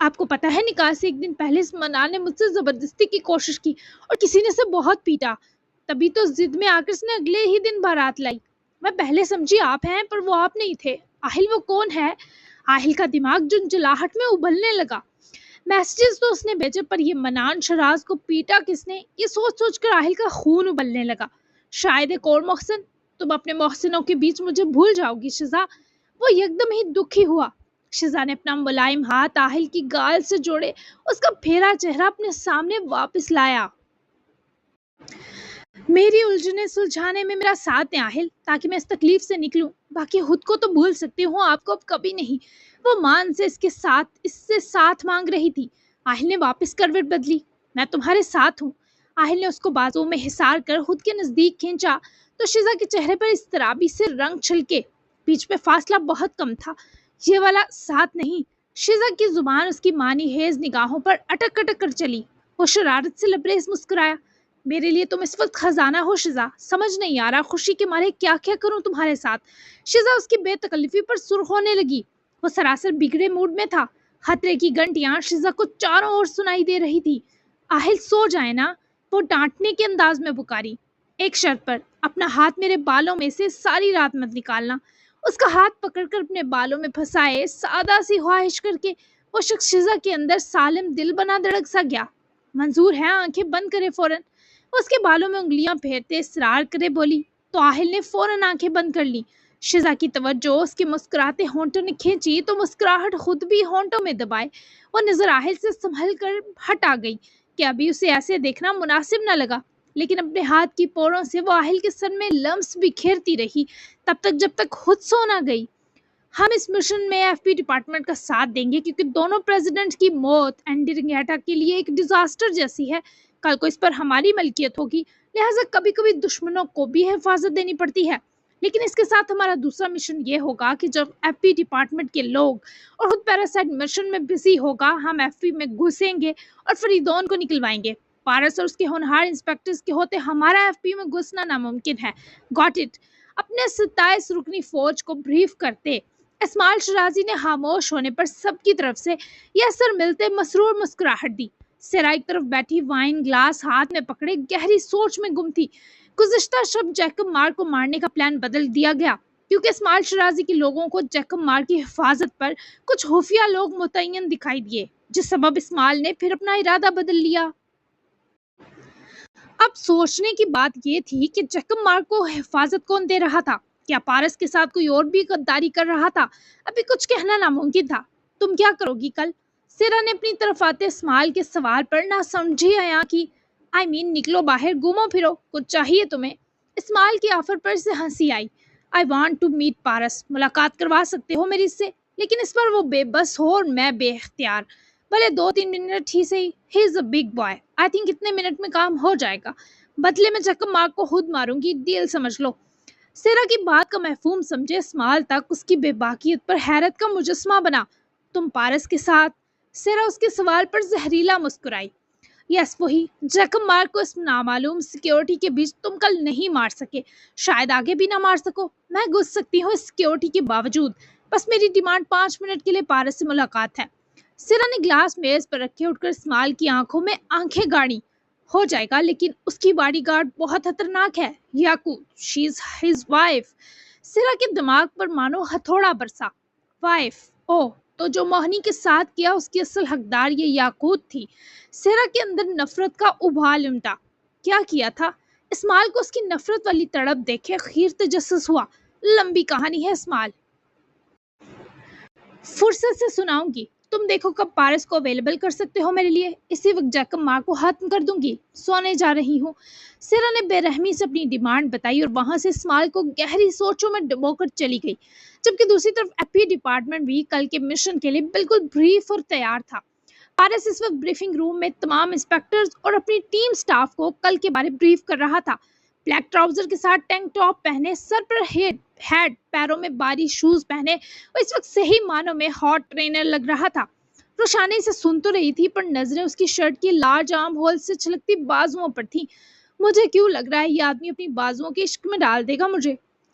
آپ کو پتا ہے نکاح سے ایک دن پہلے اس منال نے مجھ سے زبردستی کی کوشش کی اور کسی نے اسے بہت پیٹا. تبھی تو ضد میں آ کر اس نے اگلے ہی دن بارات لائی. میں پہلے سمجھی آپ ہیں پر وہ آپ نہیں تھے. آہل وہ کون ہے؟ آہل کا دماغ جنجلاہٹ میں ابلنے لگا. میسیجز تو اس نے بھیجے پر یہ منان شراز کو پیٹا کس نے؟ یہ سوچ سوچ کر آہل کا خون ابلنے لگا. شاید ایک اور محسن. تم اپنے محسنوں کے بیچ مجھے بھول جاؤ گی شزا. وہ یکدم ہی دکھی ہوا. شزا نے اپنا ملائم ہاتھ آہل کی گال سے جوڑے اس کا پھیرا چہرہ اپنے سامنے واپس لایا. میری الجھنیں سلجھانے میں میرا ساتھ دیں آہل تاکہ میں اس تکلیف سے نکلوں. باقی خود کو تو بھول سکتی ہوں، آپ کو اب کبھی نہیں. وہ مان سے اس سے ساتھ مانگ رہی تھی. آہل نے واپس کروٹ بدلی. میں تمہارے ساتھ ہوں. آہل نے اس کو بازو میں حصار کر خود کے نزدیک کھینچا تو شزا کے چہرے پر اضطرابی سے رنگ چھلکے. بیچ میں فاصلہ بہت کم تھا. یہ والا ساتھ نہیں. شزا کی زبان اس کی مانی ہیز نگاہوں پر اٹک اٹک کر چلی. وہ شرارت سے لبریز مسکرایا. میرے لیے تم اس وقت خزانہ ہو شزا. سمجھ نہیں آ رہا خوشی کے مارے کیا کیا کروں تمہارے ساتھ. شزا اس کی بے تکلفی پر سرخ ہونے لگی. وہ سراسر بگڑے موڈ میں تھا. خطرے کی گھنٹیاں شزا کو چاروں اور سنائی دے رہی تھی. آہل سو جائے نا. وہ ڈانٹنے کے انداز میں پکاری. ایک شرط پر، اپنا ہاتھ میرے بالوں میں سے ساری رات مت نکالنا. اس کا ہاتھ پکڑ کر اپنے بالوں میں پھنسائے سادہ سی خواہش کر کے وہ شخص شزا کے اندر سالم دل بنا دھڑک سا گیا. منظور ہے. آنکھیں بند کرے فوراً. اس کے بالوں میں انگلیاں پھیرتے اصرار کرے بولی تو آہل نے فوراً آنکھیں بند کر لی. شزا کی توجہ اس کے مسکراتے ہونٹوں نے کھینچی تو مسکراہٹ خود بھی ہونٹوں میں دبائے وہ نظر آہل سے سنبھل کر ہٹ آ گئی کہ ابھی اسے ایسے دیکھنا مناسب نہ لگا. لیکن اپنے ہاتھ کی پوروں سے وہ آہل کے سر میں لمس بکھیرتی رہی تب تک جب تک خود سو نہ گئی. ہم اس مشن میں ایف پی ڈپارٹمنٹ کا ساتھ دیں گے کیونکہ دونوں پریزیڈنٹ کی موت اینڈرنگیٹا کے لیے ایک ڈیزاسٹر جیسی ہے. کل کو اس پر ہماری ملکیت ہوگی، لہٰذا کبھی کبھی دشمنوں کو بھی حفاظت دینی پڑتی ہے. لیکن اس کے ساتھ ہمارا دوسرا مشن یہ ہوگا کہ جب ایف پی ڈپارٹمنٹ کے لوگ اور خود پیراسائٹ مشن میں بزی ہوگا، ہم ایف پی میں گھسیں گے اور فریدون کو نکلوائیں گے. پارس اور اس کے ہونہار انسپیکٹرز کے ہوتے ہمارا ایف پی میں گھسنا ناممکن ہے. Got it. اپنے 27 رکنی فوج کو بریف کرتے اسماعیل شرازی نے خاموش ہونے پر سب کی طرف سے یہ اثر ملتے مسرور مسکراہٹ دی. سیرا ایک طرف بیٹھی وائن گلاس ہاتھ میں پکڑے گہری سوچ میں گم تھی. گزشتہ شب جیکب مار کو مارنے کا پلان بدل دیا گیا کیونکہ اسماعیل شرازی کے لوگوں کو جیکب مار کی حفاظت پر کچھ خفیہ لوگ متعین دکھائی دیے، جس سبب اسماعیل نے پھر اپنا ارادہ بدل لیا. اب سوچنے کی بات یہ تھی کہ جیکب مار کو حفاظت کون دے رہا تھا؟ کیا پارس کے ساتھ کوئی اور بھی غداری کر رہا تھا؟ ابھی کچھ کہنا ناممکن تھا. تم کیا کرو گی کل؟ سیرا نے اپنی طرف آتے اسماعیل کے سوال پر نہ سمجھی عیاں کی. نکلو باہر، گھومو پھرو، کچھ چاہیے تمہیں؟ اسماعیل کی آفر پر سے ہنسی آئی. آئی وانٹ ٹو میٹ پارس. ملاقات کروا سکتے ہو میری سے، لیکن اس پر وہ بے بس ہو اور میں بے اختیار. بھلے 2-3 منٹ ہی صحیح. He is a big boy. I think اتنے منٹ میں کام ہو جائے گا. بدلے میں جیکب مار کو خود ماروں گی. ڈیل سمجھ لو. سیرا کی بات کا مفہوم سمجھے اسماعیل تک اس کی بے باکیت پر حیرت کا مجسمہ بنا. تم پارس کے ساتھ؟ سیرا اس کے سوال پر زہریلا مسکرائی. یس وہی. جیکب مار کو اس نامعلوم سیکیورٹی کے بیچ تم کل نہیں مار سکے، شاید آگے بھی نہ مار سکو. میں گھس سکتی ہوں اس سیکیورٹی کے باوجود. بس میری ڈیمانڈ 5 منٹ کے لیے پارس سے ملاقات ہے. سیرا نے گلاس میز پر رکھے اٹھ کر اسماعیل کی آنکھوں میں آنکھیں گاڑی. ہو جائے گا، لیکن اس کی باڈی گارڈ بہت خطرناک ہے. یاقوت، شی از ہز وائف. سیرا کے دماغ پر مانو ہتھوڑا برسا. وائف؟ اوہ، تو جو موہنی کے ساتھ کیا اس کی اصل حقدار یہ یاقوت تھی. سیرا کے اندر نفرت کا ابھال امٹا. کیا کیا تھا؟ اسماعیل کو اس کی نفرت والی تڑپ دیکھے خیر تجسس ہوا. لمبی کہانی ہے اسماعیل، فرصت سے سناؤں گی. تم دیکھو کب پارس کو اویلیبل کر سکتے ہو میرے لیے. اسی وقت جیکب مار کو ختم کر دوں گی. سونے جا رہی ہوں. سیرا نے بے رحمی سے اپنی ڈیمانڈ بتائی اور وہاں سے اسماعیل کو گہری سوچوں میں ڈبو کر چلی گئی. جبکہ دوسری طرف ایف پی ڈپارٹمنٹ بھی کل کے مشن کے لیے بالکل بریف اور تیار تھا. پارس اس وقت بریفنگ روم میں تمام انسپیکٹرز اور اپنی ٹیم سٹاف کو کل کے بارے بریف کر رہا تھا. بلیک ٹراؤزر کے ساتھ ٹینک ٹاپ پہنے، سر پر ہیڈ، پیروں میں باری شوز پہنے وہ اس وقت صحیح معنوں میں ہاٹ ٹرینر لگ رہا تھا. روشانی سے سن تو رہی تھی پر نظریں اس کی شرٹ کی لارج آرم ہول سے چھلکتی بازوؤں پر تھیں. مجھے کیوں لگ رہا ہے یہ آدمی اپنی بازوؤں کے عشق میں ڈال دے گا مجھے.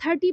30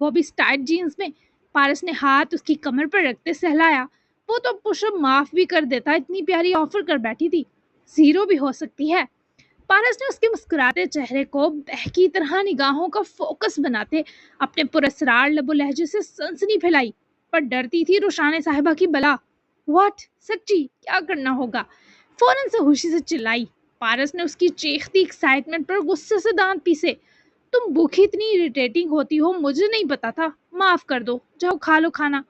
وہ بھی اسٹائٹ جینز میں۔ پارس نے ہاتھ اس کی کمر پر رکھتے سہلایا۔ وہ تو پش اپ معاف بھی کر دیتا، اتنی پیاری آفر کر بیٹھی تھی، 0 بھی ہو سکتی ہے۔ پارس نے اس کے مسکراتے چہرے کو بہکی طرح نگاہوں کا فوکس بناتے اپنے پراسرار لب و لہجے سے سنسنی پھیلائی، پر ڈرتی تھی روشان صاحبہ کی بلا۔ واٹ؟ سچی؟ کیا کرنا ہوگا؟ فوراً سے خوشی سے چلائی۔ پارس نے اس کی چیختی ایکسائٹمنٹ پر غصے سے دانت پیسے۔ تم بھوکی اتنی اریٹیٹنگ ہوتی ہو، مجھے نہیں پتا تھا، معاف کر دو، جاؤ کھا لو کھانا۔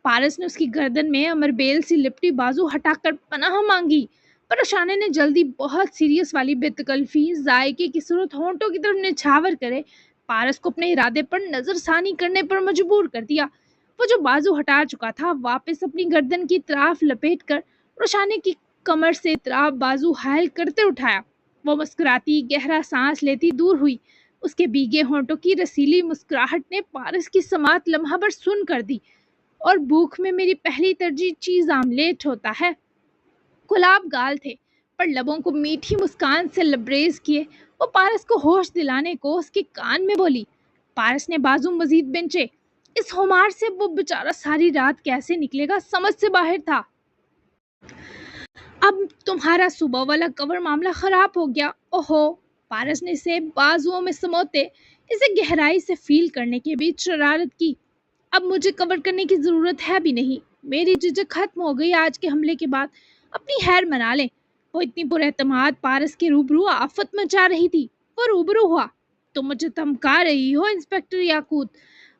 پارس نے اس کی گردن میں امربیل سی لپٹی بازو ہٹا کر پناہ مانگی، پر روشانے نے جلدی بہت سیریس والی بے تکلفی ذائقے کی صورت ہونٹوں کی طرف نچھاور کرے پارس کو اپنے ارادے پر نظر ثانی کرنے پر مجبور کر دیا۔ وہ جو بازو ہٹا چکا تھا واپس اپنی گردن کی طرف لپیٹ کر روشانے کی کمر سے طرف بازو حائل کرتے اٹھایا۔ وہ مسکراتی گہرا سانس لیتی دور ہوئی۔ اس کے بھیگے ہونٹوں کی رسیلی مسکراہٹ نے پارس کی سماعت لمحہ بھر سن کر دی۔ اور بھوک میں میری پہلی ترجیح چیز آملیٹ ہوتا ہے۔ گلاب گال تھے، پر لبوں کو میٹھی مسکان سے لبریز کیے وہ پارس کو ہوش دلانے کو اس کے کان میں بولی۔ پارس نے بازو مزید بنچے۔ اس ہومار سے وہ بیچارہ ساری رات کیسے نکلے گا، سمجھ سے باہر تھا۔ اب تمہارا صبح والا کور معاملہ خراب ہو گیا۔ اوہو! پارس نے اسے بازوؤں میں سموتے اسے گہرائی سے فیل کرنے کے بیچ شرارت کی۔ اب مجھے کور کرنے کی ضرورت ہے بھی نہیں، میری جھجک ختم ہو گئی آج کے حملے کے بعد، اپنی خیر منا لیں۔ وہ اتنی پر اعتماد پارس کے روبرو آفت مچا رہی تھی۔ وہ روبرو ہوا۔ تم مجھے دھمکا رہی ہو انسپکٹر یاقوت؟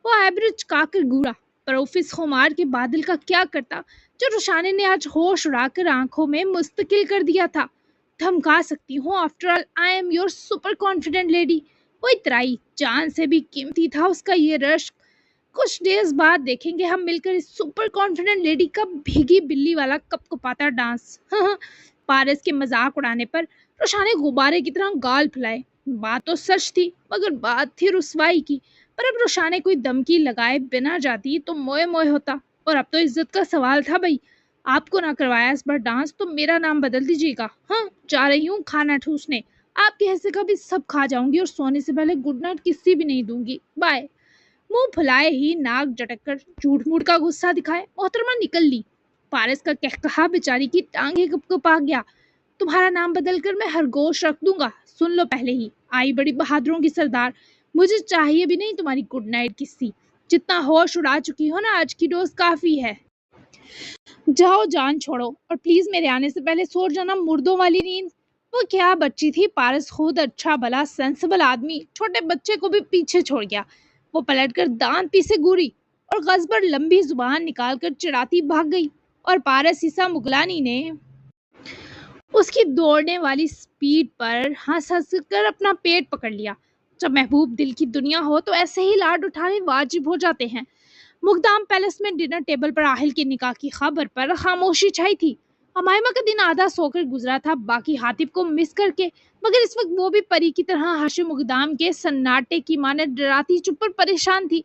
وہ ایبرو چکا کر گورا، پر آفس خمار کے بادل کا کیا کرتا جو روشانے نے آج ہوش اڑا کر آنکھوں میں مستقل کر دیا تھا۔ دھمکا سکتی ہوں، after all I am your super confident lady. وہ اترائی، جان سے بھی قیمتی تھا اس کا یہ رشک۔ کچھ ڈیز بعد دیکھیں گے ہم مل کر اس سپر کانفیڈنٹ لیڈی کا بھیگی بلی والا کپ کپاتا ڈانس۔ پارس کے مذاق اڑانے پر روشانے غبارے کی طرح گال پھلائے۔ بات تو سچ تھی، مگر بات تھی رسوائی کی۔ پر اب روشانے کوئی دھمکی لگائے بنا جاتی تو موئے موئے ہوتا، اور اب تو عزت کا سوال تھا بھائی۔ آپ کو نہ کروایا اس بار ڈانس تو میرا نام بدل دیجیے گا۔ ہاں، جا رہی ہوں کھانا ٹھوسنے، آپ کے حصے کا بھی سب کھا جاؤں گی اور سونے سے پہلے گڈ نائٹ کسی بھی نہیں دوں گی، بائے۔ منہ پھلائے ہی ناک جھٹک کر جھوٹ موٹ کا غصہ دکھائے محترمہ نکل لی۔ پارس کا کہکہا بیچاری کی ٹانگیں کپ کپا گیا۔ تمہارا نام بدل کر میں خرگوش رکھ دوں گا، سن لو پہلے ہی، آئی بڑی بہادروں کی سردار۔ مجھے چاہیے بھی نہیں تمہاری گڈ نائٹ کسی، جتنا ہوش اڑا چکی ہو نا آج کی ڈوز کافی ہے۔ جاؤ جان چھوڑو، اور پلیز میرے آنے سے پہلے سو جانا مردوں والی نیند۔ وہ کیا بچی تھی، پارس خود اچھا بھلا سینسبل آدمی چھوٹے بچے کو بھی پیچھے چھوڑ گیا۔ وہ پلٹ کر دانت پیسے گوری اور غضبر لمبی زبان نکال کر چڑھاتی بھاگ گئی، اور پارس عیسیٰ مغلانی نے اس کی دوڑنے والی سپیڈ پر ہنس ہنس کر اپنا پیٹ پکڑ لیا۔ جب محبوب دل کی دنیا ہو تو ایسے ہی لاڈ اٹھانے واجب ہو جاتے ہیں۔ مقدام پیلس میں ڈنر ٹیبل پر آہل کے نکاح کی خبر پر خاموشی چھائی تھی۔ امائمہ کا دن آدھا سو کر گزرا تھا، باقی حاتب کو مس کر کے، مگر اس وقت وہ بھی پری کی طرح ہاشم مقدام کے سناٹے کی مانند ڈراتی چپ پر پریشان تھی۔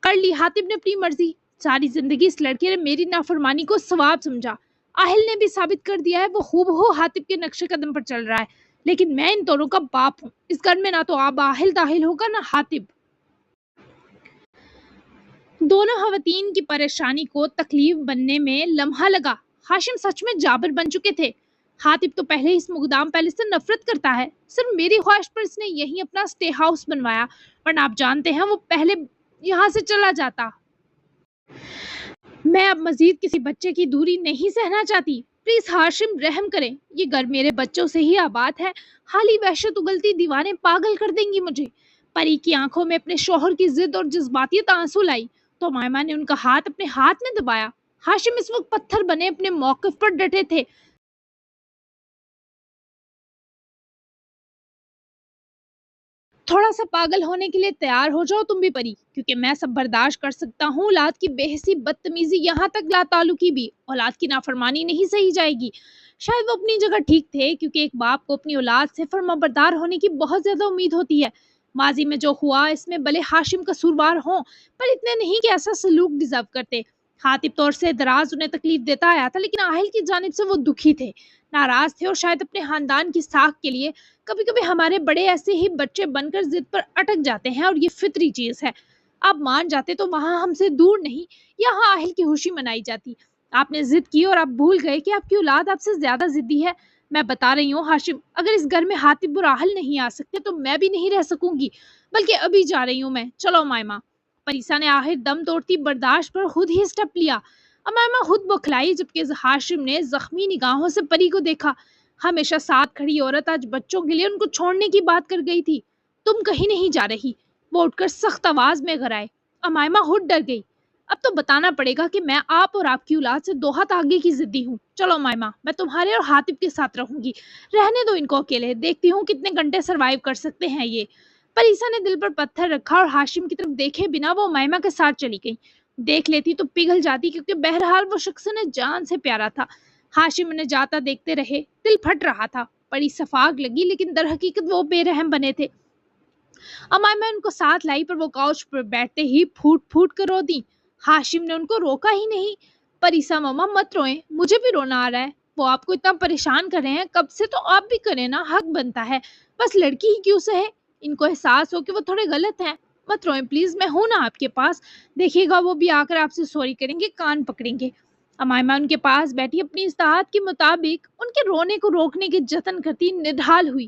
کر لی حاتب نے اپنی مرضی، ساری زندگی اس لڑکے نے میری نافرمانی کو ثواب سمجھا۔ آہل نے بھی ثابت کر دیا ہے وہ خوب ہو حاتب کے نقش قدم پر چل رہا ہے، لیکن میں ان دونوں کا باپ ہوں، اس گھر میں نہ تو اب آہل داخل ہوگا نہ حاتب۔ دونوں خواتین کی پریشانی کو تکلیف بننے میں لمحہ لگا۔ ہاشم سچ میں جابر بن چکے تھے۔ حاتب تو پہلے اس مقدام پیلس سے نفرت کرتا ہے، صرف میری خواہش پر اس نے یہیں اپنا سٹے ہاؤس بنوایا، ورنہ آپ جانتے ہیں وہ پہلے یہاں سے چلا جاتا۔ میں اب مزید کسی بچے کی دوری نہیں سہنا چاہتی، پلیز ہاشم رحم کریں، یہ گھر میرے بچوں سے ہی آباد ہے، حالی وحشت اگلتی دیوانے پاگل کر دیں گی مجھے۔ پری کی آنکھوں میں اپنے شوہر کی ضد اور جذباتیت آنسو لائی تو مائمہ نے ان کا ہاتھ اپنے ہاتھ میں دبایا۔ ہاشم اس وقت پتھر بنے اپنے موقف پر ڈٹے تھے۔ تھوڑا سا پاگل ہونے کے لیے تیار ہو جاؤ تم بھی پری، کیونکہ میں سب برداشت کر سکتا ہوں، اولاد کی بے حسی بدتمیزی یہاں تک لا تعلقی بھی، اولاد کی نافرمانی نہیں سہی جائے گی۔ شاید وہ اپنی جگہ ٹھیک تھے، کیونکہ ایک باپ کو اپنی اولاد سے فرمانبردار ہونے کی بہت زیادہ امید ہوتی ہے۔ ماضی میں جو ہوا اس میں بھلے ہاشم قصوروار ہوں، پر اتنے نہیں کہ ایسا سلوک ڈیزرو کرتے۔ حاتب طور سے دراز انہیں تکلیف دیتا آیا تھا، لیکن آہل کی جانب سے وہ دکھی تھے، ناراض تھے، اور شاید اپنے خاندان کی ساکھ کے لیے کبھی کبھی ہمارے بڑے ایسے ہی بچے بن کر ضد پر اٹک جاتے ہیں، اور یہ فطری چیز ہے۔ آپ مان جاتے تو وہاں ہم سے دور نہیں یہاں آہل کی خوشی منائی جاتی۔ آپ نے ضد کی اور آپ بھول گئے کہ آپ کی اولاد آپ سے زیادہ ضدی ہے۔ میں بتا رہی ہوں ہاشم، اگر اس گھر میں حاتب اور آہل نہیں آ سکتے تو میں بھی نہیں رہ سکوں گی، بلکہ ابھی جا رہی ہوں میں۔ چلو مائمہ۔ پریسا نے آخر دم توڑتی برداشت پر خود ہی اسٹیپ لیا۔ امائمہ خود بوکھلائی جبکہ ہاشم نے زخمی نگاہوں سے پری کو دیکھا۔ ہمیشہ ساتھ کھڑی عورت آج بچوں کے لیے ان کو چھوڑنے کی بات کر گئی تھی۔ تم کہیں نہیں جا رہی، وہ اٹھ کر سخت آواز میں گرائے۔ امائمہ خود ڈر گئی۔ اب تو بتانا پڑے گا کہ میں آپ اور آپ کی اولاد سے 2 ہاتھ آگے کی ضدی ہوں۔ چلو مائمہ، میں تمہارے اور حاتب کے ساتھ رہوں گی، رہنے دو ان کو اکیلے، دیکھتی ہوں کتنے گھنٹے سروائیو کر سکتے ہیں یہ۔ پریسا نے دل پر پتھر رکھا اور ہاشم کی طرف دیکھے بنا وہ مائمہ کے ساتھ چلی گئی۔ دیکھ لیتی تو پگھل جاتی، کیونکہ بہرحال وہ شخص نے جان سے پیارا تھا۔ ہاشم نے جاتا دیکھتے رہے، دل پھٹ رہا تھا۔ بڑی صفاق لگی لیکن در حقیقت وہ بے رحم بنے تھے۔ امائمہ ان کو ساتھ لائی پر وہ کاؤچ پر بیٹھتے ہی پھوٹ پھوٹ کر رو دی۔ ہاشم نے ان کو روکا ہی نہیں۔ پریسا ماما مت روئیں، مجھے بھی رونا آ رہا ہے، وہ آپ کو اتنا پریشان کر رہے ہیں، کب سے تو آپ بھی کریں نا، حق بنتا ہے، بس لڑکی ہی کیوں سہے، ان کو احساس ہو کہ وہ تھوڑے غلط ہیں۔ مت روئیں پلیز، میں ہوں نا آپ کے پاس، دیکھیے گا وہ بھی آ کر آپ سے سوری کریں گے، کان پکڑیں گے۔ امائمہ ان کے پاس بیٹھی اپنی استطاعت کے مطابق ان کے رونے کو روکنے کے جتن کرتی نڈھال ہوئی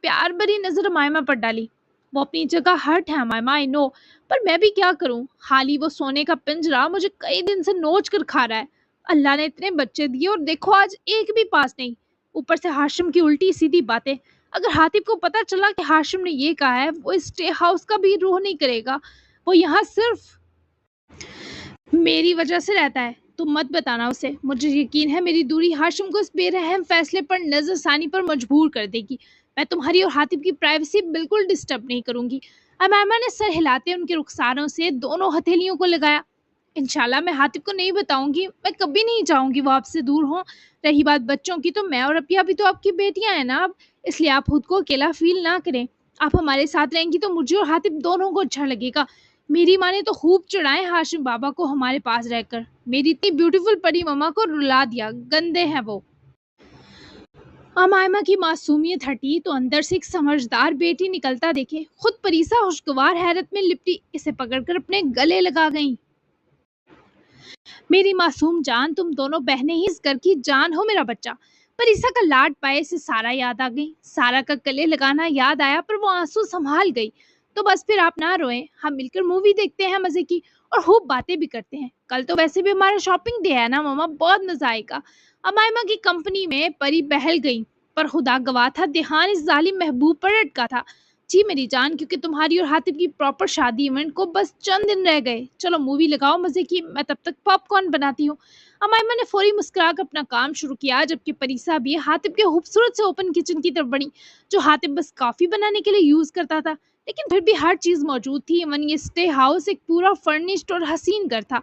پیار بھری نظر امائمہ پر ڈالی۔ وہ اپنی جگہ ہرٹ ہے امائمہ، آئی نو، پر میں بھی کیا کروں، حالی وہ سونے کا پنجرا مجھے کئی دن سے نوچ کر کھا رہا ہے۔ اللہ نے اتنے بچے دیے اور دیکھو آج ایک بھی پاس نہیں، اوپر سے ہاشم کی الٹی سیدھی باتیں۔ اگر حاتب کو پتہ چلا کہ ہاشم نے یہ کہا ہے، وہ اس اسٹے ہاؤس کا بھی روح نہیں کرے گا، وہ یہاں صرف میری وجہ سے رہتا ہے۔ تم مت بتانا اسے، مجھے یقین ہے میری دوری ہاشم کو اس بے رحم فیصلے پر نظر ثانی پر مجبور کر دے گی۔ میں تمہاری اور حاتب کی پرائیویسی بالکل ڈسٹرب نہیں کروں گی۔ امائمہ نے سر ہلاتے ان کے رخساروں سے دونوں ہتھیلیوں کو لگایا۔ انشاءاللہ میں حاتب کو نہیں بتاؤں گی، میں کبھی نہیں چاہوں گی وہ آپ سے دور ہوں۔ رہی بات بچوں کی، تو میں اور اپیہ بھی تو آپ کی بیٹیاں ہیں نا اب، اس لیے آپ خود کو اکیلا فیل نہ کریں۔ آپ ہمارے ساتھ رہیں گی تو مجھے اور حاتب دونوں کو اچھا لگے گا۔ میری ماں نے تو خوب چڑھائے ہاشم بابا کو ہمارے پاس رہ کر، میری اتنی بیوٹیفل پری ماما کو رلا دیا، گندے ہیں وہ۔ امائمہ کی معصومیت ہٹی تو اندر سے ایک سمجھدار بیٹی نکلتا دیکھے خود پریسا خوشگوار حیرت میں لپٹی اسے پکڑ کر اپنے گلے لگا گئیں۔ میری معصوم جان، تم دونوں بہنیں ہی اس گھر کی جان ہو میرا بچہ۔ پریسا کا لاڈ پائے سے سارا یاد آ گئی، سارا کا گلے لگانا یاد آیا پر وہ آنسو سنبھال گئی۔ تو بس پھر آپ نہ روئیں، ہم مل کر مووی دیکھتے ہیں مزے کی، اور خوب باتیں بھی کرتے ہیں۔ کل تو ویسے بھی ہمارا شاپنگ ڈے ہے نا ماما، بہت مزہ آئے گا۔ امائمہ کی کمپنی میں پری بہل گئی، پر خدا گواہ تھا دھیان اس ظالم محبوب پر اٹکا تھا۔ جی میری جان، کیونکہ تمہاری اور حاتب کی پراپر شادی ایونٹ کو بس چند دن رہ گئے، چلو مووی لگاؤ مزے کی، میں تب تک پاپ کارن بناتی ہوں۔ امائمہ نے فوری مسکرا کر اپنا کام شروع کیا، جبکہ پریسا بھی حاتب کے خوبصورت سے اوپن کچن کی طرف بڑھی، جو حاتب بس کافی بنانے کے لیے یوز کرتا تھا، لیکن پھر بھی ہر چیز موجود تھی۔ ایون یہ اسٹے ہاؤس ایک پورا فرنشڈ اور حسین گھر تھا۔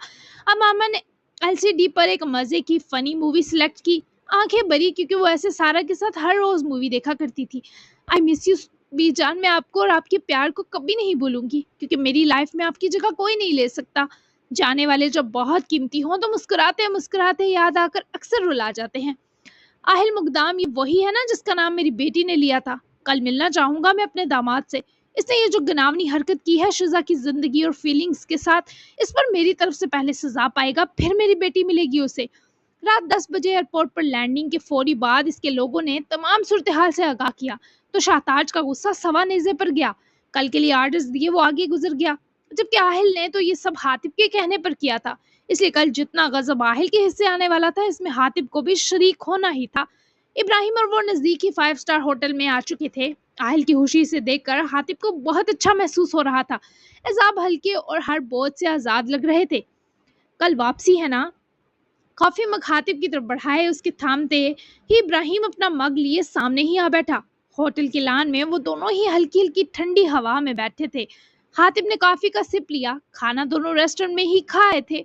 امائمہ نے LCD پر ایک مزے کی فنی مووی سلیکٹ کی، آنکھیں بری کیونکہ وہ ایسے سارا کے ساتھ ہر روز مووی دیکھا کرتی تھی۔ آئی مس یو بی جان، میں آپ کو اور آپ کے پیار کو کبھی نہیں بھولوں گی، کیونکہ میری لائف میں آپ کی جگہ کوئی نہیں لے سکتا۔ جانے والے جب بہت قیمتی ہوں تو مسکراتے مسکراتے یاد آ کر اکثر رلا جاتے ہیں۔ آہل مقدام یہ وہی ہے نا جس کا نام میری بیٹی نے لیا تھا؟ کل ملنا چاہوں گا میں اپنے داماد سے، اس نے یہ جو گناونی حرکت کی ہے شزا کی زندگی اور فیلنگز کے ساتھ، اس پر میری طرف سے پہلے سزا پائے گا، پھر میری بیٹی ملے گی اسے۔ رات 10 بجے ایئرپورٹ پر لینڈنگ کے فوری بعد اس کے لوگوں نے تمام صورتحال سے آگاہ کیا تو شاہتاج کا غصہ سوا نیزے پر گیا۔ کل کے لیے آرڈرز دیے وہ آگے گزر گیا، جبکہ آہل نے تو یہ سب حاتب کے کہنے پر کیا تھا، اس لیے کل جتنا غضب آہل کے حصے آنے والا تھا اس میں حاتب کو بھی شریک ہونا ہی تھا۔ ابراہیم اور وہ نزدیکی 5 اسٹار ہوٹل میں آ چکے تھے۔ آہل کی خوشی سے دیکھ کر حاتب کو بہت اچھا محسوس ہو رہا تھا، عذاب ہلکے اور ہر بوجھ سے آزاد لگ رہے تھے۔ کل واپسی ہے نا؟ کافی مگ حاتب کی طرف بڑھائے اس کے تھامتے ہی ابراہیم اپنا مگ لیے سامنے ہی آ بیٹھا۔ ہوٹل کے لان میں وہ دونوں ہی ہلکی ہلکی ٹھنڈی ہوا میں بیٹھے تھے۔ حاتب نے کافی کا سپ لیا، کھانا دونوں ریسٹورنٹ میں ہی کھائے تھے۔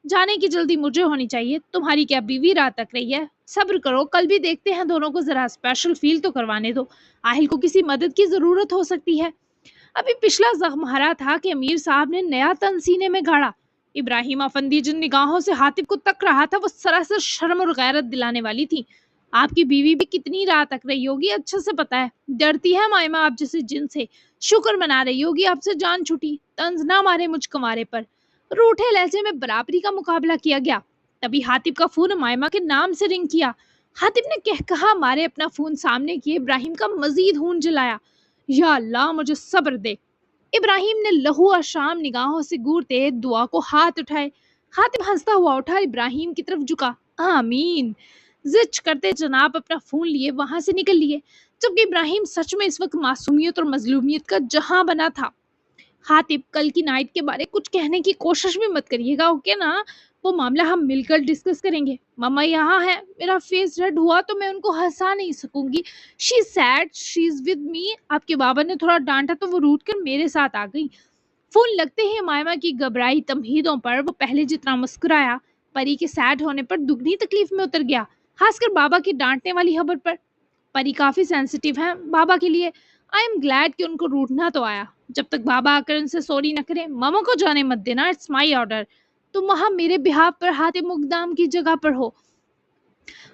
جانے کی جلدی مجھے ہونی چاہیے، تمہاری کیا بیوی رات تک رہی ہے؟ صبر کرو، کل بھی دیکھتے ہیں، دونوں کو ذرا اسپیشل فیل تو کروانے دو، آہل کو کسی مدد کی ضرورت ہو سکتی ہے۔ ابھی پچھلا زخم ہرا تھا کہ امیر صاحب نے نیا تن سینے میں گاڑا۔ ابراہیم افندی جن نگاہوں سے حاتب کو تک رہا تھا وہ سراسر شرم اور غیرت دلانے والی تھی۔ آپ کی بیوی بھی کتنی رات تک رہی ہوگی اچھے سے پتا ہے، ڈرتی ہے مائمہ آپ جیسے جن سے، شکر منا رہی ہوگی آپ سے جان چھٹی، طنز نہ مارے مجھ کنوارے پر۔ روٹھے لہجے میں برابری کا مقابلہ کیا گیا۔ تبھی حاتب کا فون مائمہ کے نام سے رنگ کیا۔ حاتب نے کہا مارے اپنا فون سامنے کیے ابراہیم کا مزید خون جلایا۔ یا اللہ مجھے صبر دے۔ ابراہیم نے لہو آشام نگاہوں سے گورتے دعا کو ہاتھ اٹھائے۔ حاتب ہنستا ہوا اٹھا ابراہیم کی طرف جھکا۔ آمین۔ زچ کرتے جناب اپنا فون لیے وہاں سے نکل لیے، جبکہ ابراہیم سچ میں اس وقت معصومیت اور مظلومیت کا جہاں بنا تھا۔ حاتب کل کی نائٹ کے بارے کچھ کہنے کی کوشش بھی مت کریے گا، اوکے نا؟ وہ معاملہ ہم مل کر ڈسکس کریں گے۔ ماما یہاں ہے، میرا فیس ریڈ ہوا تو میں ان کو ہنسا نہیں سکوں گی۔ She said she is with me. آپ کے بابا نے تھوڑا ڈانٹا تو وہ روٹ کر میرے ساتھ آ گئی۔ فون لگتے ہی مائمہ کی گھبرائی تمہیدوں پر وہ پہلے جتنا مسکرایا، پری کے سیڈ ہونے پر دگنی تکلیف میں اتر گیا، خاص کر بابا کی ڈانٹنے والی خبر پر۔ پری کافی سینسیٹیو ہیں بابا کے لیے۔ آئی ایم گلیڈ کہ ان کو روٹنا تو آیا، جب تک بابا آ کر ان سے سوری نہ کرے ماما کو جانے مت دینا، اٹس مائی آرڈر۔ تم وہاں میرے بہاف پر حاتم مقدام کی جگہ پر ہو۔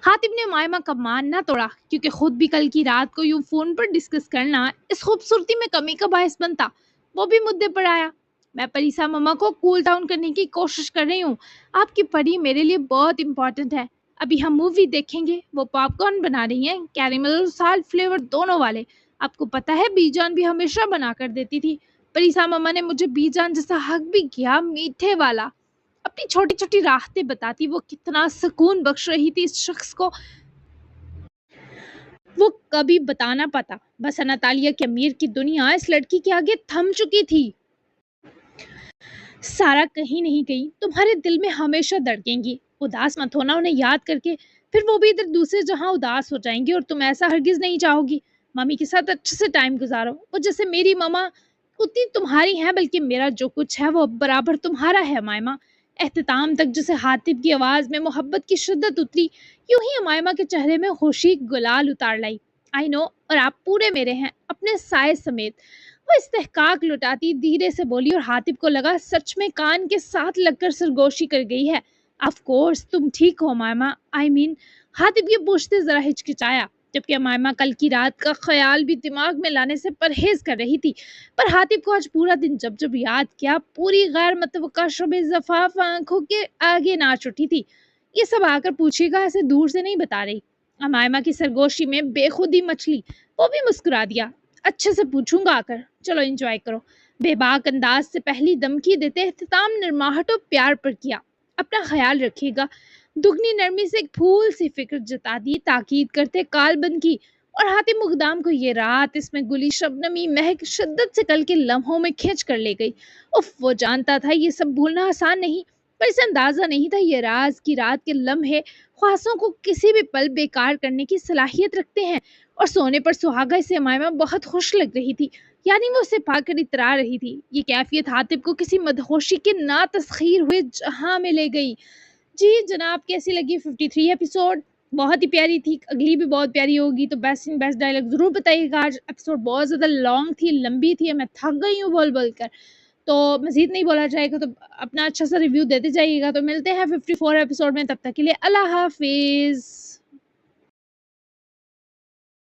حاتم نے مائمہ کا مان نہ توڑا، کیونکہ خود بھی کل کی رات کو یوں فون پر ڈسکس کرنا اس خوبصورتی میں کمی کا باعث بنتا۔ وہ بھی مدعے پر آیا۔ میں پریسا ماما کو کول ڈاؤن کرنے کی کوشش کر رہی ہوں۔ آپ کی پری میرے لیے بہت امپورٹنٹ ہے۔ ابھی ہم مووی دیکھیں گے، وہ پاپ کارن بنا رہی ہیں، کیریمل اور سالٹ فلیور دونوں والے۔ آپ کو پتہ ہے بی جان بھی ہمیشہ بنا کر دیتی تھی۔ پریسا ماما نے مجھے بی جان جیسا حق بھی کیا، میٹھے والا۔ اپنی چھوٹی چھوٹی راحتیں بتاتی وہ کتنا سکون بخش رہی تھی اس شخص کو، وہ کبھی بتا نہ پاتا۔ بس اناتالیہ کے امیر کی دنیا اس لڑکی کے آگے تھم چکی تھی۔ سارا کہیں نہیں گئی، تمہارے دل میں ہمیشہ دھڑکیں گی۔ اداس مت ہونا انہیں یاد کر کے، پھر وہ بھی ادھر دوسرے جہاں اداس ہو جائیں گی اور تم ایسا ہرگز نہیں چاہو گی۔ مامی کے ساتھ اچھے سے ٹائم گزارو، وہ جیسے میری ماما اتنی تمہاری ہیں، بلکہ میرا جو کچھ ہے وہ برابر تمہارا ہے مائمہ۔ اختتام تک جسے حاتب کی آواز میں محبت کی شدت اتری، یوں ہی مائمہ کے چہرے میں خوشی گلال اتار لائی۔ آئی نو، اور آپ پورے میرے ہیں، اپنے سائے سمیت۔ وہ استحقاق لٹاتی دھیرے سے بولی اور حاتب کو لگا سچ میں کان کے ساتھ لگ کر سرگوشی کر گئی ہے۔ آف کورس تم ٹھیک ہو مائمہ، آئی مین۔ حاتب یہ پوچھتے ذرا ہچکچایا، جبکہ مائمہ کل کی رات کا خیال بھی دماغ میں لانے سے پرہیز کر رہی تھی۔ پر حاتب کو آج پورا دن جب جب یاد کیا، پوری غیر متوقع شب زفاف آنکھوں کے آگے ناچ اٹھی تھی۔ یہ سب آ کر پوچھے گا ایسے دور سے نہیں بتا رہی۔ مائمہ کی سرگوشی میں بے خودی مچلی، وہ بھی مسکرا دیا۔ اچھے سے پوچھوں گا آ کر، چلو انجوائے کرو۔ بے باک انداز سے پہلی دمکی دیتے اختتام نرماہٹ و پیار پر کیا۔ اپنا خیال رکھیے گا۔ دگنی نرمی سے ایک پھول سی فکر جتا دی، تاکید کرتے کال بند کی، اور حاتم مقدام کو یہ رات اس میں گلی شبنمی مہک شدت سے کل کے لمحوں میں کھینچ کر لے گئی۔ وہ جانتا تھا یہ سب بھولنا آسان نہیں، پر اسے اندازہ نہیں تھا یہ راز کی رات کے لمحے خواصوں کو کسی بھی پل بیکار کرنے کی صلاحیت رکھتے ہیں۔ اور سونے پر سہاگا سے مائمہ بہت خوش لگ رہی تھی، یعنی وہ اسے پا کر اترا رہی تھی۔ یہ کیفیت حاتب کو کسی مدہوشی کے نا تسخیر ہوئے جہاں میں لے گئی۔ جی جناب، کیسی لگی 53 ایپیسوڈ؟ بہت ہی پیاری تھی، اگلی بھی بہت پیاری ہوگی، تو بیسٹ ڈائلاگ ضرور بتائیے گا۔ آج ایپیسوڈ بہت زیادہ لانگ تھی، لمبی تھی، میں تھک گئی ہوں بول بول کر، تو مزید نہیں بولا جائے گا، تو اپنا اچھا سا ریویو دیتے جائیے گا۔ تو ملتے ہیں 54 ایپیسوڈ میں، تب تک کے لیے اللہ حافظ۔